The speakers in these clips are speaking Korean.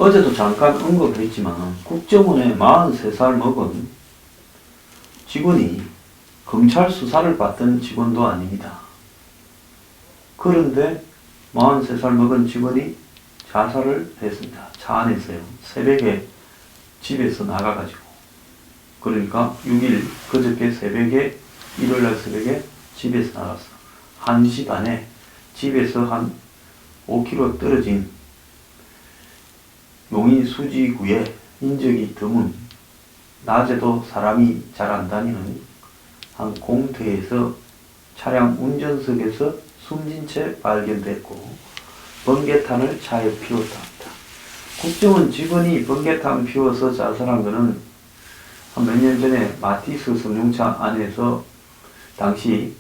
어제도 잠깐 언급했지만 국정원의 43살 먹은 직원이 검찰 수사를 받던 직원도 아닙니다. 그런데 43살 먹은 직원이 자살을 했습니다. 차 안에서요. 새벽에 집에서 나가가지고. 그러니까 6일 그저께 새벽에, 일요일날 새벽에 집에서 나갔어. 1시 반에 집에서 한 5km 떨어진 용인 수지구의 인적이 드문, 낮에도 사람이 잘 안 다니는 한 공터에서 차량 운전석에서 숨진 채 발견됐고 번개탄을 차에 피웠다 합니다. 국정원 직원이 번개탄 피워서 자살한 것은 한 몇 년 전에 마티스 승용차 안에서 당시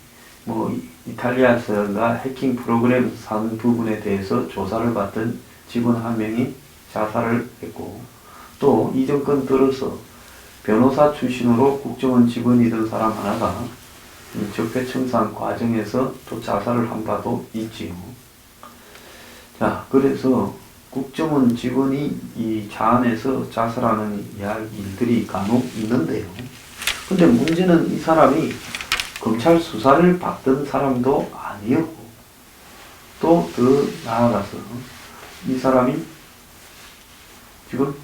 이탈리아에서가 해킹 프로그램 산 부분에 대해서 조사를 받던 직원 한 명이 자살을 했고, 또 이전 건 들어서 변호사 출신으로 국정원 직원이던 사람 하나가 적폐청산 과정에서 또 자살을 한 바도 있지요. 자, 그래서 국정원 직원이 이 차 안에서 자살하는 일들이 간혹 있는데요. 근데 문제는 이 사람이 검찰 수사를 받던 사람도 아니었고, 또 더 나아가서 이 사람이 지금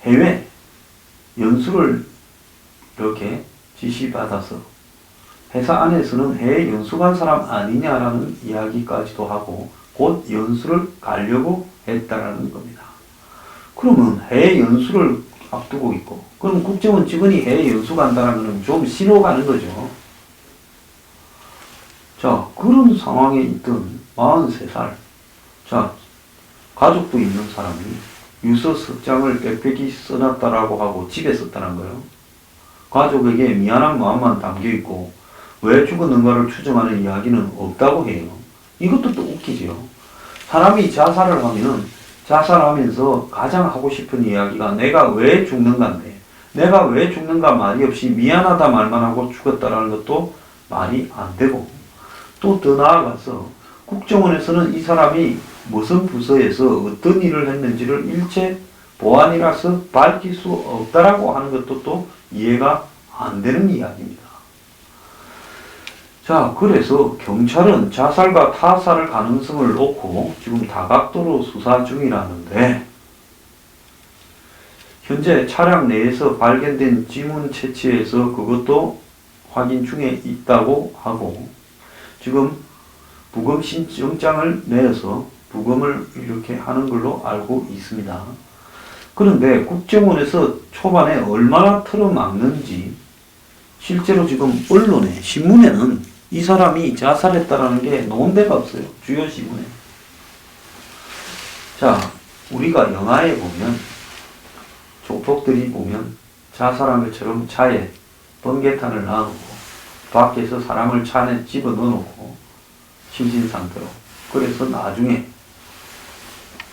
해외 연수를 이렇게 지시받아서 회사 안에서는 해외 연수 간 사람 아니냐라는 이야기까지도 하고 곧 연수를 가려고 했다라는 겁니다. 그러면 해외 연수를 앞두고 있고, 그럼 국정원 직원이 해외 연수 간다는 것은 좀 신호 가는 거죠. 자, 그런 상황에 있던 43살, 자, 가족도 있는 사람이 유서 석장을 빽빽이 써놨다라고 하고 집에 썼다는 거예요. 가족에게 미안한 마음만 담겨있고 왜 죽었는가를 추정하는 이야기는 없다고 해요. 이것도 또 웃기죠. 사람이 자살을 하면 자살하면서 가장 하고 싶은 이야기가 내가 왜 죽는가인데, 내가 왜 죽는가 말이 없이 미안하다 말만 하고 죽었다라는 것도 말이 안 되고, 또 더 나아가서 국정원에서는 이 사람이 무슨 부서에서 어떤 일을 했는지를 일체 보안이라서 밝힐 수 없다라고 하는 것도 또 이해가 안 되는 이야기입니다. 자, 그래서 경찰은 자살과 타살의 가능성을 놓고 지금 다각도로 수사 중이라는데, 현재 차량 내에서 발견된 지문 채취에서 그것도 확인 중에 있다고 하고, 지금 부검 신청장을 내어서 부검을 이렇게 하는 걸로 알고 있습니다. 그런데 국정원에서 초반에 얼마나 틀어막는지, 실제로 지금 언론에, 신문에는 이 사람이 자살했다라는 게 나온 데가 없어요. 주요 신문에. 자, 우리가 영화에 보면, 조폭들이 보면 자살한 것처럼 차에 번개탄을 놔놓고 밖에서 사람을 차 안에 집어넣어놓고 심신 상태로, 그래서 나중에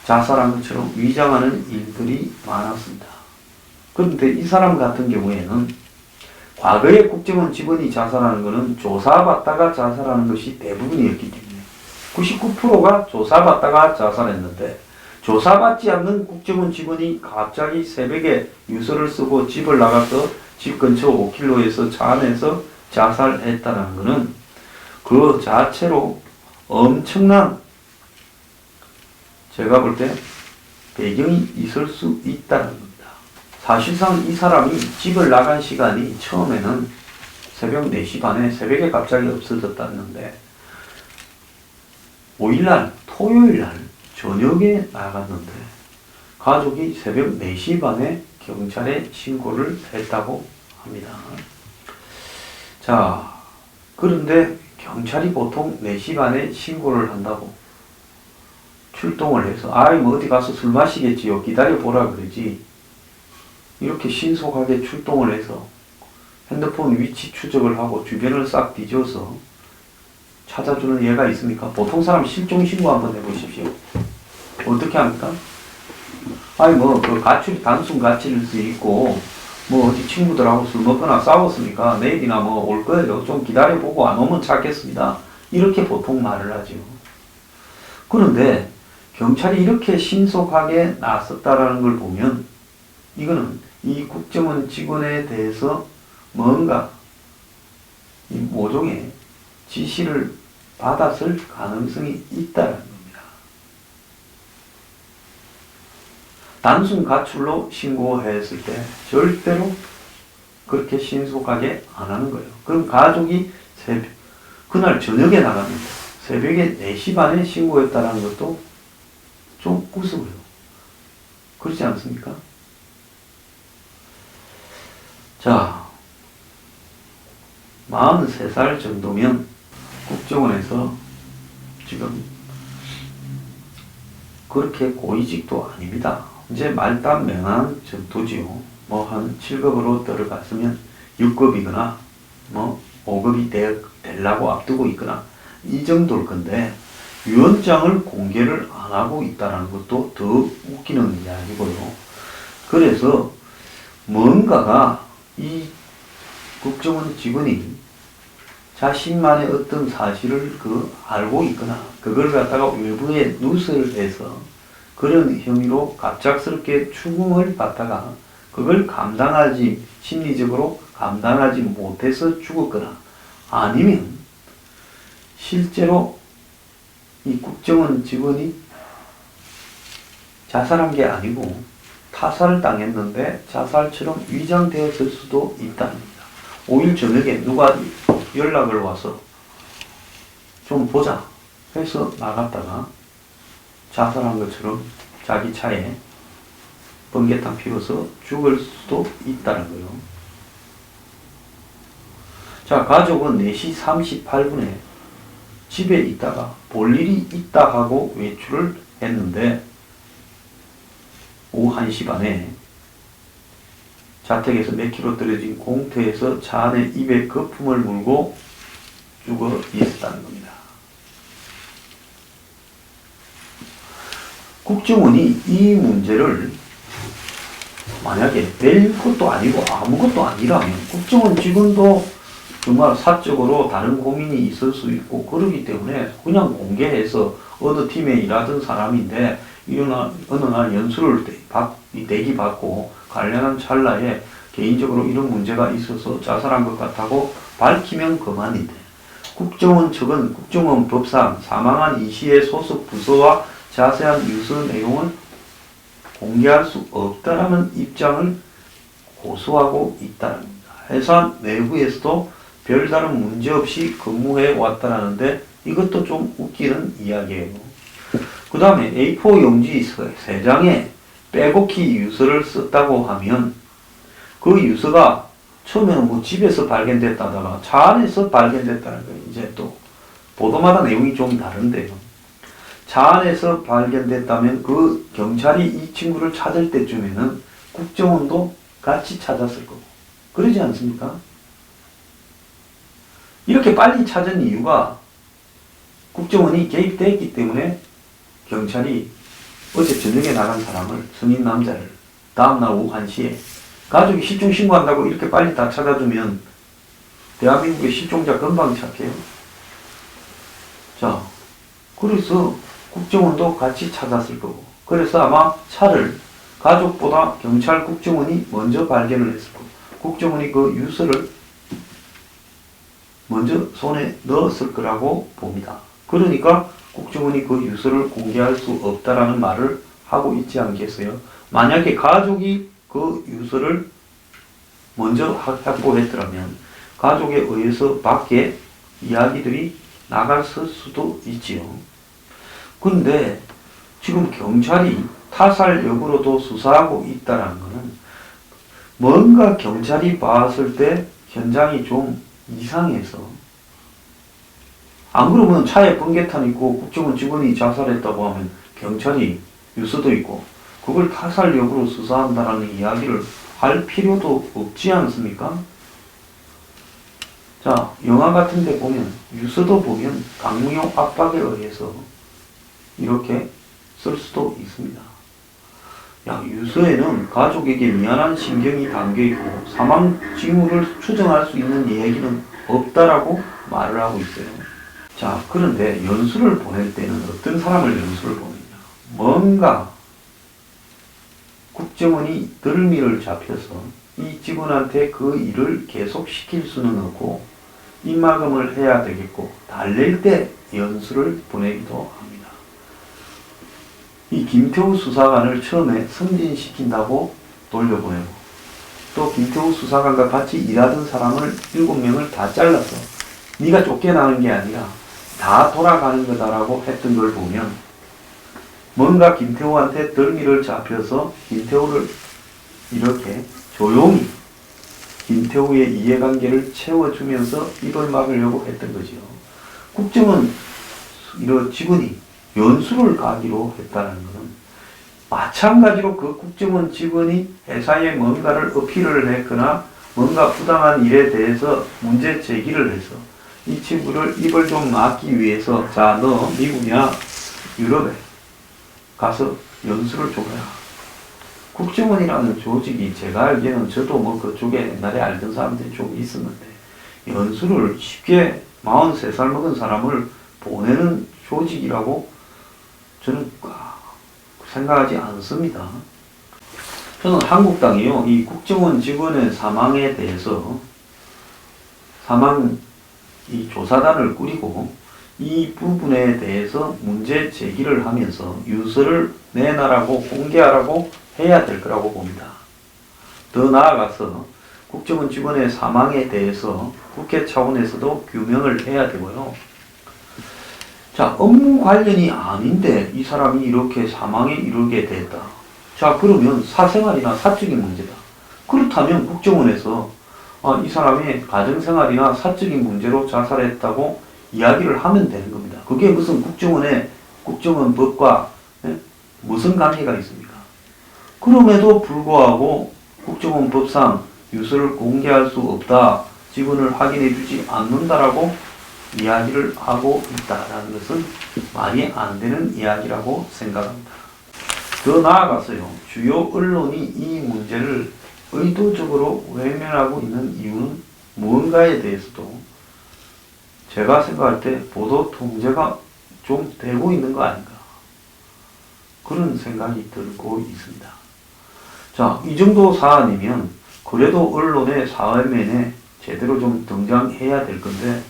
자살한 것처럼 위장하는 일들이 많았습니다. 그런데 이 사람 같은 경우에는 과거에 국정원 직원이 자살하는 것은 조사받다가 자살하는 것이 대부분이었기 때문에 99%가 조사받다가 자살했는데, 조사받지 않는 국정원 직원이 갑자기 새벽에 유서를 쓰고 집을 나가서 집 근처 5km에서 차 안에서 자살했다는 것은 그 자체로 엄청난, 제가 볼 때 배경이 있을 수 있다는 겁니다. 사실상 이 사람이 집을 나간 시간이 처음에는 새벽 4시 반에 새벽에 갑자기 없어졌다는데, 5일날 토요일날 저녁에 나갔는데 가족이 새벽 4시 반에 경찰에 신고를 했다고 합니다. 자, 그런데 경찰이 보통 4시 반에 신고를 한다고 출동을 해서 어디 가서 술 마시겠지요, 기다려보라 그러지, 이렇게 신속하게 출동을 해서 핸드폰 위치 추적을 하고 주변을 싹 뒤져서 찾아주는 예가 있습니까? 보통 사람 실종 신고 한번 해보십시오. 어떻게 합니까? 그 가출이 단순 가출일 수 있고, 어디 친구들하고 술 먹거나 싸웠으니까 내일이나 올 거예요. 좀 기다려보고 안 오면 찾겠습니다. 이렇게 보통 말을 하죠. 그런데 경찰이 이렇게 신속하게 나섰다라는 걸 보면 이거는 이 국정원 직원에 대해서 뭔가 이 모종의 지시를 받았을 가능성이 있다는 겁니다. 단순 가출로 신고했을 때 절대로 그렇게 신속하게 안 하는 거예요. 그럼 가족이 그날 저녁에 나갑니다. 새벽에 4시 반에 신고했다는 것도 좀 우스워요. 그렇지 않습니까? 자, 43살 정도면 국정원에서 지금 그렇게 고위직도 아닙니다. 이제 말단명한 정도지요. 뭐 한 7급으로 들어갔으면 6급이거나 뭐 5급이 되려고 앞두고 있거나 이 정도일 건데 유언장을 공개를 안 하고 있다는 것도 더 웃기는 이야기고요. 그래서 뭔가가 이 국정원 직원이 자신만의 어떤 사실을 알고 있거나 그걸 갖다가 외부에 누설을 해서 그런 혐의로 갑작스럽게 추궁을 받다가 그걸 심리적으로 감당하지 못해서 죽었거나 아니면 실제로 이 국정원 직원이 자살한 게 아니고 타살을 당했는데 자살처럼 위장되었을 수도 있답니다. 5일 저녁에 누가 연락을 와서 좀 보자 해서 나갔다가 자살한 것처럼 자기 차에 번개탄 피워서 죽을 수도 있다는 거예요. 자, 가족은 4시 38분에 집에 있다가 볼 일이 있다 하고 외출을 했는데 오후 1시 반에 자택에서 몇 킬로 떨어진 공터에서 차 안에 입에 거품을 물고 죽어 있었다는 겁니다. 국정원이 이 문제를 만약에 별것도 아니고 아무것도 아니라면 국정원 직원도 정말 사적으로 다른 고민이 있을 수 있고 그러기 때문에 그냥 공개해서 어느 팀에 일하던 사람인데 어느 날 연수를 대기받고 관련한 찰나에 개인적으로 이런 문제가 있어서 자살한 것 같다고 밝히면 그만인데 국정원 측은 국정원 법상 사망한 이 씨의 소속 부서와 자세한 유서 내용을 공개할 수 없다라는 입장을 고수하고 있다는 겁니다. 회사 내부에서도 별다른 문제 없이 근무해 왔다라는데 이것도 좀 웃기는 이야기예요. 그 다음에 A4 용지 3장에 빼곡히 유서를 썼다고 하면 그 유서가 처음에는 뭐 집에서 발견됐다다가 차 안에서 발견됐다는 거예요. 이제 또 보도마다 내용이 좀 다른데요. 차 안에서 발견됐다면 그 경찰이 이 친구를 찾을 때쯤에는 국정원도 같이 찾았을 거고 그러지 않습니까? 이렇게 빨리 찾은 이유가 국정원이 개입됐기 때문에 경찰이 어제 저녁에 나간 사람을 성인 남자를 다음날 오후 1시에 가족이 실종 신고한다고 이렇게 빨리 다 찾아주면 대한민국의 실종자 금방 찾게요. 자, 그래서 국정원도 같이 찾았을 거고 그래서 아마 차를 가족보다 경찰 국정원이 먼저 발견을 했을 거고 국정원이 그 유서를 먼저 손에 넣었을 거라고 봅니다. 그러니까 국정원이 그 유서를 공개할 수 없다라는 말을 하고 있지 않겠어요? 만약에 가족이 그 유서를 먼저 확보했더라면 가족에 의해서 밖에 이야기들이 나갔을 수도 있지요. 근데 지금 경찰이 타살 여부로도 수사하고 있다는 것은 뭔가 경찰이 봤을 때 현장이 좀 이상해서 안 그러면 차에 번개탄 있고 국정원 직원이 자살했다고 하면 경찰이 유서도 있고 그걸 타살 여부로 수사한다라는 이야기를 할 필요도 없지 않습니까? 자, 영화 같은 데 보면 유서도 보면 강무용 압박에 의해서 이렇게 쓸 수도 있습니다. 야, 유서에는 가족에게 미안한 심경이 담겨있고 사망 징후를 추정할 수 있는 얘기는 없다라고 말을 하고 있어요. 자, 그런데 연수를 보낼 때는 어떤 사람을 연수를 보느냐. 뭔가 국정원이 덜미를 잡혀서 이 직원한테 그 일을 계속 시킬 수는 없고 입막음을 해야 되겠고 달랠 때 연수를 보내기도 합니다. 이 김태우 수사관을 처음에 승진시킨다고 돌려보내고 또 김태우 수사관과 같이 일하던 사람을 7명을 다 잘라서 네가 쫓겨나는 게 아니라 다 돌아가는 거다라고 했던 걸 보면 뭔가 김태우한테 덜미를 잡혀서 김태우를 이렇게 조용히 김태우의 이해관계를 채워주면서 입을 막으려고 했던 거지요. 국정원 이런 직원이 연수를 가기로 했다는 것은 마찬가지로 그 국정원 직원이 회사에 뭔가를 어필을 했거나 뭔가 부당한 일에 대해서 문제 제기를 해서 이 친구를 입을 좀 막기 위해서 자, 너 미국이나 유럽에 가서 연수를 줘라. 국정원이라는 조직이 제가 알기에는 저도 뭐 그쪽에 옛날에 알던 사람들이 좀 있었는데 연수를 쉽게 43살 먹은 사람을 보내는 조직이라고 저는 생각하지 않습니다. 저는 한국당이요, 이 국정원 직원의 사망에 대해서 이 조사단을 꾸리고 이 부분에 대해서 문제 제기를 하면서 유서를 내놔라고 공개하라고 해야 될 거라고 봅니다. 더 나아가서 국정원 직원의 사망에 대해서 국회 차원에서도 규명을 해야 되고요. 자, 업무 관련이 아닌데 이 사람이 이렇게 사망에 이르게 됐다. 자, 그러면 사생활이나 사적인 문제다. 그렇다면 국정원에서 이 사람이 가정생활이나 사적인 문제로 자살했다고 이야기를 하면 되는 겁니다. 그게 무슨 국정원법과 무슨 관계가 있습니까? 그럼에도 불구하고 국정원법상 유서를 공개할 수 없다, 직원을 확인해 주지 않는다라고 이야기를 하고 있다라는 것은 말이 안 되는 이야기라고 생각합니다. 더 나아가서요, 주요 언론이 이 문제를 의도적으로 외면하고 있는 이유는 무언가에 대해서도 제가 생각할 때 보도 통제가 좀 되고 있는 거 아닌가, 그런 생각이 들고 있습니다. 자, 이 정도 사안이면 그래도 언론의 사회면에 제대로 좀 등장해야 될 건데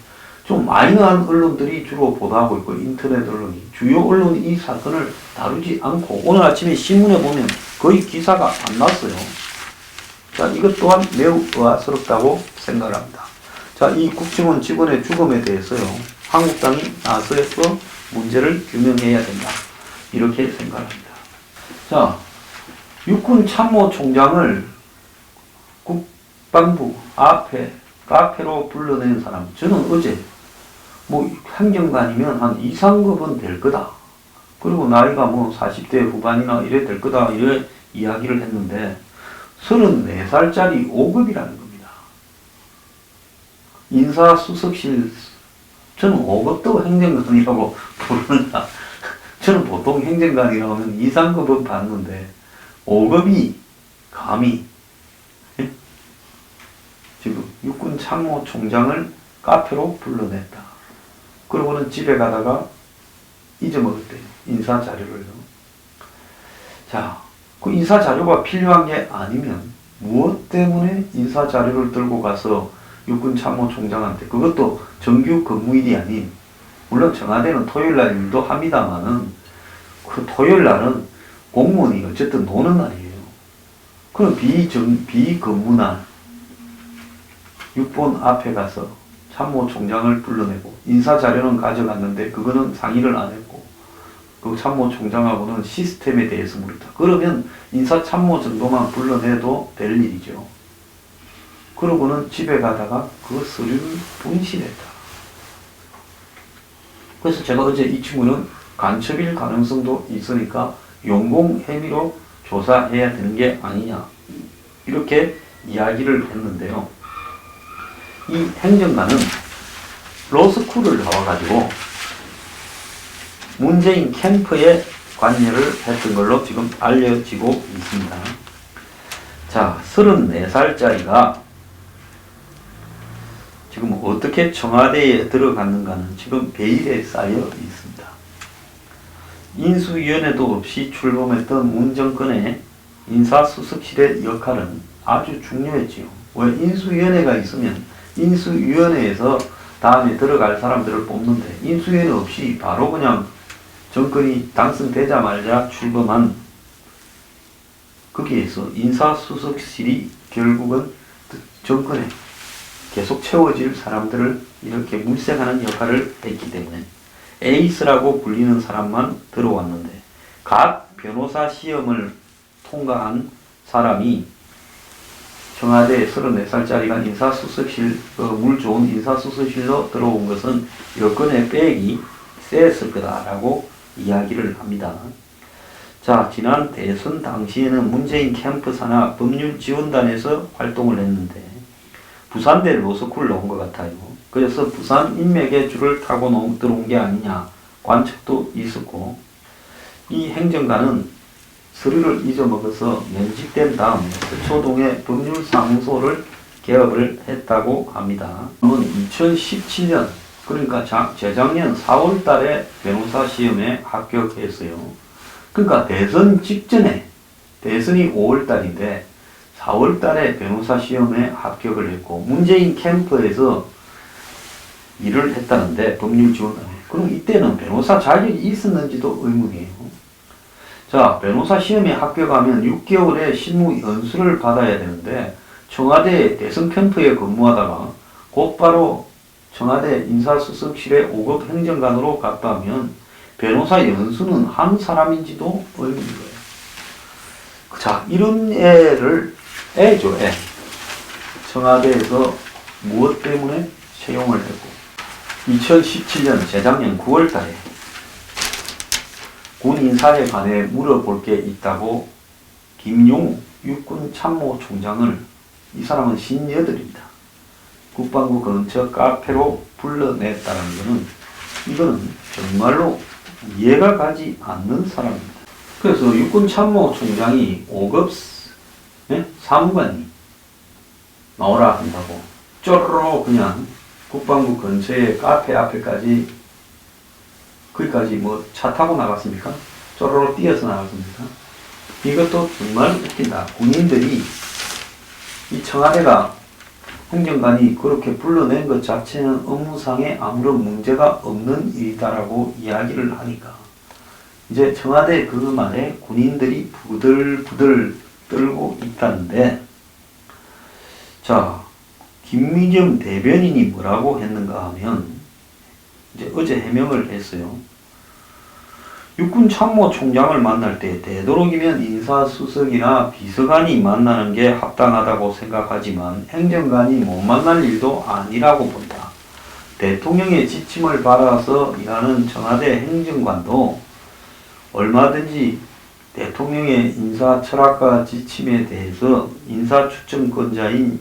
좀 마이너한 언론들이 주로 보도하고 있고 인터넷 언론이, 주요 언론이 이 사건을 다루지 않고 오늘 아침에 신문에 보면 거의 기사가 안 났어요. 자, 이것 또한 매우 의아스럽다고 생각을 합니다. 자, 이 국정원 직원의 죽음에 대해서요, 한국당이 나서서 문제를 규명해야 된다, 이렇게 생각합니다. 자, 육군 참모총장을 국방부 앞에 카페로 불러낸 사람, 저는 어제 행정관이면 한 2, 3급은 될 거다, 그리고 나이가 40대 후반이나 이래 될 거다, 이래 이야기를 했는데 34살짜리 5급이라는 겁니다. 인사수석실, 저는 5급도 행정관이라고 부른다. 저는 보통 행정관이라고 하면 2, 3급은 받는데 5급이 감히 지금 육군 참모총장을 카페로 불러냈다. 그러고는 집에 가다가 잊어먹었대요, 인사자료를요. 자, 그 인사자료가 필요한 게 아니면 무엇 때문에 인사자료를 들고 가서 육군 참모총장한테, 그것도 정규 근무일이 아닌, 물론 청와대는 토요일날 일도 합니다만은 그 토요일날은 공무원이 어쨌든 노는 날이에요. 그럼 비근무날 육본 앞에 가서 참모총장을 불러내고 인사자료는 가져갔는데 그거는 상의를 안 했고 그 참모총장하고는 시스템에 대해서 물었다. 그러면 인사참모 정도만 불러내도 될 일이죠. 그러고는 집에 가다가 그 서류를 분실했다. 그래서 제가 어제 이 친구는 간첩일 가능성도 있으니까 용공혐의로 조사해야 되는 게 아니냐, 이렇게 이야기를 했는데요. 이 행정관은 로스쿨을 나와가지고 문재인 캠프에 관여를 했던 걸로 지금 알려지고 있습니다. 자, 34살짜리가 지금 어떻게 청와대에 들어갔는가는 지금 베일에 쌓여 있습니다. 인수위원회도 없이 출범했던 문 정권의 인사수석실의 역할은 아주 중요했지요. 왜 인수위원회가 있으면 인수위원회에서 다음에 들어갈 사람들을 뽑는데 인수위원회 없이 바로 그냥 정권이 당선되자마자 출범한 거기에서 인사수석실이 결국은 정권에 계속 채워질 사람들을 이렇게 물색하는 역할을 했기 때문에 에이스라고 불리는 사람만 들어왔는데 각 변호사 시험을 통과한 사람이 청와대 34살짜리가 인사수석실, 물 좋은 인사수석실로 들어온 것은 여건의 빽이 셌을 거다라고 이야기를 합니다. 자, 지난 대선 당시에는 문재인 캠프 산하 법률지원단에서 활동을 했는데 부산대 로스쿨 나온 것 같아요. 그래서 부산 인맥의 줄을 타고 들어온 게 아니냐 관측도 있었고, 이 행정관은 서류를 잊어먹어서 면직된 다음에 서초동의 법률사무소를 개업을 했다고 합니다. 2017년, 그러니까 재작년 4월 달에 변호사 시험에 합격했어요. 그러니까 대선 직전에, 대선이 5월 달인데 4월 달에 변호사 시험에 합격을 했고 문재인 캠프에서 일을 했다는데 법률지원단에. 그럼 이때는 변호사 자격이 있었는지도 의문이에요. 자, 변호사 시험에 합격하면 6개월의 실무 연수를 받아야 되는데 청와대 대선 캠프에 근무하다가 곧바로 청와대 인사수석실의 5급 행정관으로 갔다면 변호사 연수는 한 사람인지도 의문인 거예요. 자, 이런 애죠, 애. 청와대에서 무엇 때문에 채용을 했고 2017년 재작년 9월 달에 군 인사에 관해 물어볼 게 있다고 김용우 육군참모총장을, 이 사람은 신여들입니다. 국방부 근처 카페로 불러냈다는 것은 이거는 정말로 이해가 가지 않는 사람입니다. 그래서 육군참모총장이 5급 사무관이 나오라 한다고 쪼르르 그냥 국방부 근처에 카페 앞에까지, 거기까지 뭐 차 타고 나갔습니까? 쪼르르 뛰어서 나갔습니까? 이것도 정말 웃긴다. 군인들이 이 청와대가 행정관이 그렇게 불러낸 것 자체는 업무상에 아무런 문제가 없는 일이다라고 이야기를 하니까 이제 청와대 그 말에 군인들이 부들부들 떨고 있다는데, 자, 김미겸 대변인이 뭐라고 했는가 하면 이제 어제 해명을 했어요. 육군참모총장을 만날 때 되도록이면 인사수석이나 비서관이 만나는 게 합당하다고 생각하지만 행정관이 못 만날 일도 아니라고 본다. 대통령의 지침을 받아서 일하는 청와대 행정관도 얼마든지 대통령의 인사 철학과 지침에 대해서 인사추천권자인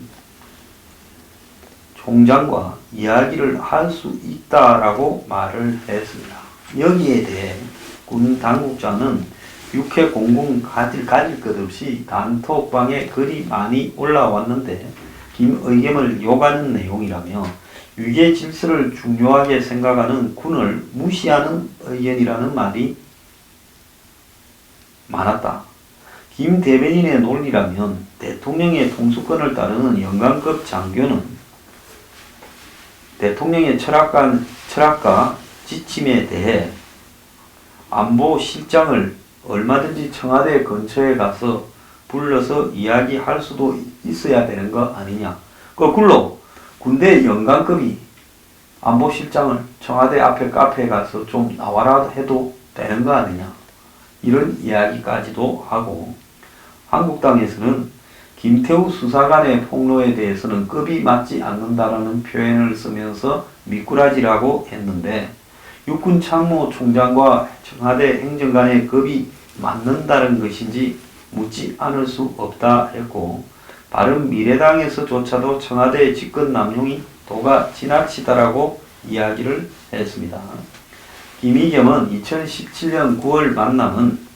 총장과 이야기를 할 수 있다라고 말을 했습니다. 여기에 대해 군 당국자는 육해 공군 가질 것 없이 단톡방에 글이 많이 올라왔는데 김의겸을 욕하는 내용이라며 위계 질서를 중요하게 생각하는 군을 무시하는 의견이라는 말이 많았다. 김 대변인의 논리라면 대통령의 통수권을 따르는 영관급 장교는 대통령의 철학과 지침에 대해 안보실장을 얼마든지 청와대 근처에 가서 불러서 이야기할 수도 있어야 되는 거 아니냐. 거꾸로 군대 영관급이 안보실장을 청와대 앞에 카페에 가서 좀 나와라 해도 되는 거 아니냐. 이런 이야기까지도 하고, 한국당에서는 김태우 수사관의 폭로에 대해서는 급이 맞지 않는다라는 표현을 쓰면서 미꾸라지라고 했는데 육군참모총장과 청와대 행정관의 급이 맞는다는 것인지 묻지 않을 수 없다 했고, 바른미래당에서조차도 청와대 직권 남용이 도가 지나치다라고 이야기를 했습니다. 김의겸은 2017년 9월 만남은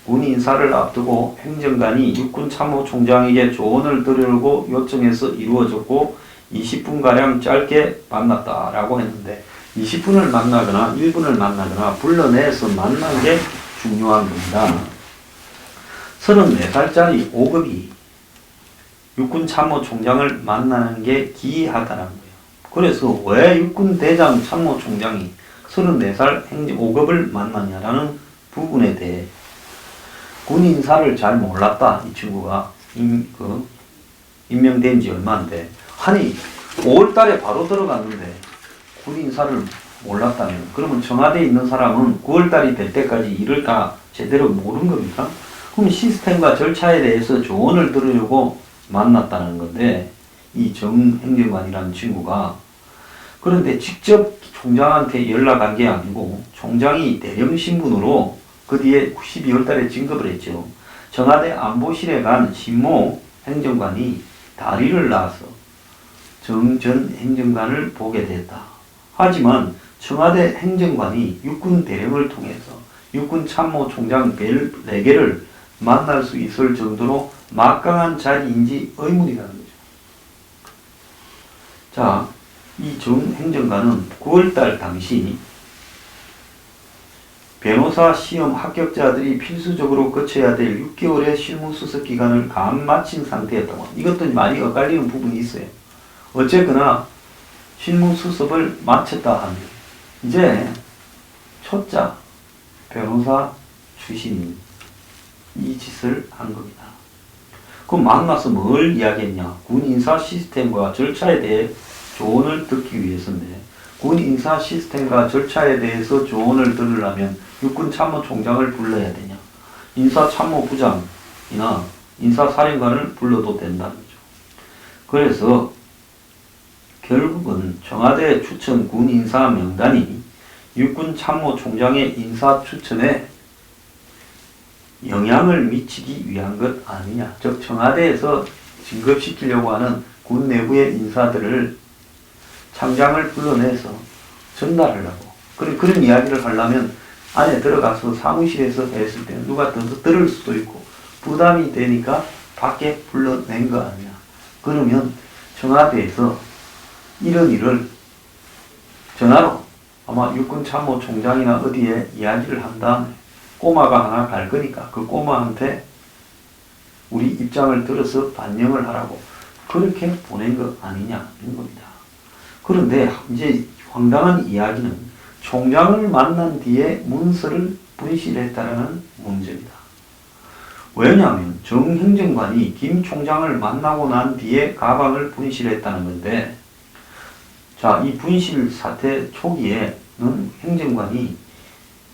군 인사를 앞두고 행정관이 육군참모총장에게 조언을 들으려고 요청해서 이루어졌고 20분가량 짧게 만났다라고 했는데 20분을 만나거나 1분을 만나거나 불러내서 만난 게 중요한 겁니다. 34살짜리 5급이 육군참모총장을 만나는 게 기이하다는 거예요. 그래서 왜 육군대장 참모총장이 34살 행정 5급을 만나냐라는 부분에 대해 군 인사를 잘 몰랐다. 이 친구가 임명된 지 얼마인데, 아니 5월달에 바로 들어갔는데 군 인사를 몰랐다면, 그러면 청와대에 있는 사람은 9월달이 될 때까지 일을 다 제대로 모르는 겁니까? 그럼 시스템과 절차에 대해서 조언을 들으려고 만났다는 건데, 이 정 행정관이라는 친구가, 그런데 직접 총장한테 연락한 게 아니고 총장이 대령 신분으로 그 뒤에 12월 달에 진급을 했죠. 청와대 안보실에 간 신모 행정관이 다리를 놔서 정 전 행정관을 보게 됐다. 하지만 청와대 행정관이 육군 대령을 통해서 육군 참모총장 4개를 만날 수 있을 정도로 막강한 자리인지 의문이라는 거죠. 자, 이 정 행정관은 9월달 당시 변호사 시험 합격자들이 필수적으로 거쳐야 될 6개월의 실무수습 기간을 감 마친 상태였다고. 이것도 많이 엇갈리는 부분이 있어요. 어쨌거나 실무수습을 마쳤다 하면 이제 초짜 변호사 출신이 이 짓을 한 겁니다. 그럼 만나서 뭘 이야기했냐? 군 인사 시스템과 절차에 대해 조언을 듣기 위해서인데, 군 인사 시스템과 절차에 대해서 조언을 들으려면 육군 참모총장을 불러야 되냐? 인사참모부장이나 인사사령관을 불러도 된다는 거죠. 그래서 결국은 청와대 추천 군 인사 명단이 육군 참모총장의 인사 추천에 영향을 미치기 위한 것 아니냐. 즉 청와대에서 진급시키려고 하는 군 내부의 인사들을 참장을 불러내서 전달하려고. 그런 이야기를 하려면 안에 들어가서 사무실에서 했을 때 누가 들을 수도 있고 부담이 되니까 밖에 불러낸 거 아니냐. 그러면 청와대에서 이런 일을 전화로 아마 육군참모총장이나 어디에 이야기를 한 다음에 꼬마가 하나 갈 거니까 그 꼬마한테 우리 입장을 들어서 반영을 하라고 그렇게 보낸 거 아니냐는 겁니다. 그런데 이제 황당한 이야기는 총장을 만난 뒤에 문서를 분실했다는 문제입니다. 왜냐하면 정 행정관이 김 총장을 만나고 난 뒤에 가방을 분실했다는 건데, 자, 이 분실 사태 초기에는 행정관이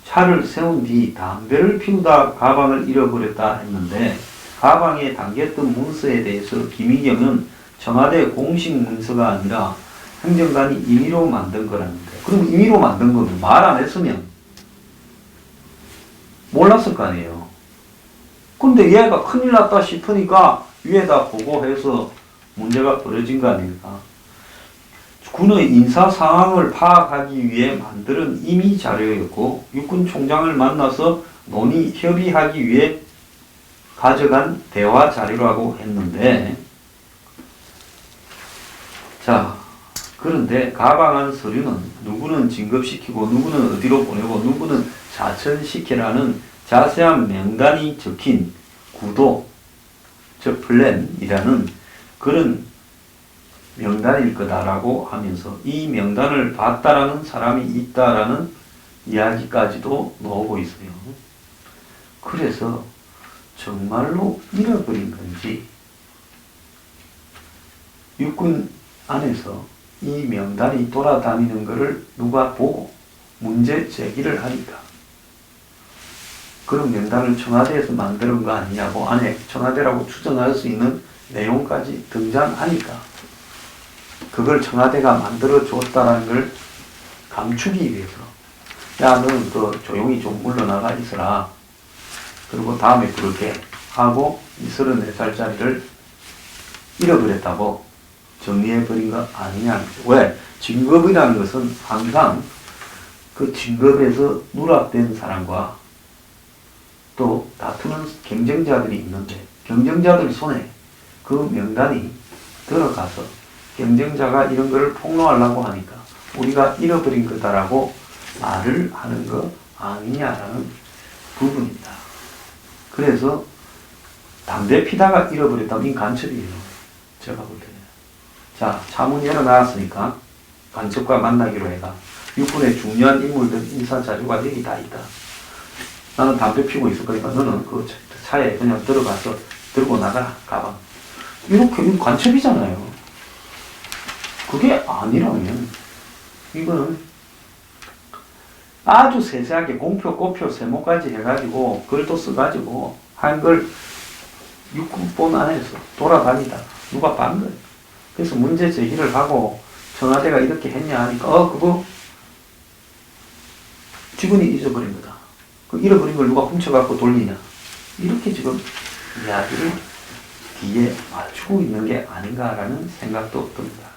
차를 세운 뒤 담배를 피우다 가방을 잃어버렸다 했는데, 가방에 담겼던 문서에 대해서 김의겸은 청와대 공식 문서가 아니라 행정관이 임의로 만든 거라는데, 그럼 임의로 만든 거면 말 안 했으면 몰랐을 거 아니에요. 근데 얘가 큰일 났다 싶으니까 위에다 보고해서 문제가 벌어진 거 아닙니까? 군의 인사 상황을 파악하기 위해 만드는 임의 자료였고, 육군 총장을 만나서 논의, 협의하기 위해 가져간 대화 자료라고 했는데, 자, 그런데 가방 안 서류는 누구는 진급시키고 누구는 어디로 보내고 누구는 자천시키라는 자세한 명단이 적힌 구도, 즉 플랜이라는 그런 명단일 거다라고 하면서 이 명단을 봤다라는 사람이 있다라는 이야기까지도 나오고 있어요. 그래서 정말로 잃어버린 건지 육군 안에서 이 명단이 돌아다니는 것을 누가 보고 문제 제기를 하니까 그런 명단을 청와대에서 만드는 거 아니냐고, 안에 청와대라고 추정할 수 있는 내용까지 등장하니까 그걸 청와대가 만들어 줬다는 걸 감추기 위해서, 야, 너는 그 조용히 좀 물러나가 있어라. 그리고 다음에 그렇게 하고 이 34살짜리를 잃어버렸다고 정리해버린 것 아니냐. 왜? 진급이라는 것은 항상 그 진급에서 누락된 사람과 또 다투는 경쟁자들이 있는데, 경쟁자들 손에 그 명단이 들어가서 경쟁자가 이런 걸 폭로하려고 하니까 우리가 잃어버린 거다라고 말을 하는 거 아니냐라는 부분입니다. 그래서 담배 피다가 잃어버렸다면 이 간첩이에요. 제가 볼 때는. 자, 차문 열어놨으니까 간첩과 만나기로 해가 육군의 중요한 인물들 인사 자료가 여기 다 있다. 나는 담배 피우고 있을 거니까 너는 그 차에 그냥 들어가서 들고 나가라, 가방. 이렇게 간첩이잖아요. 그게 아니라면 이거는 아주 세세하게 공표, 꼬표, 세모까지 해가지고 글도 써가지고 한 걸 육군본 안에서 돌아다니다 누가 반 거예요. 그래서 문제 제기를 하고 청와대가 이렇게 했냐 하니까 그거 직원이 잊어버린 거다. 그 잃어버린 걸 누가 훔쳐갖고 돌리냐. 이렇게 지금 이야기를 뒤에 맞추고 있는 게 아닌가라는 생각도 듭니다.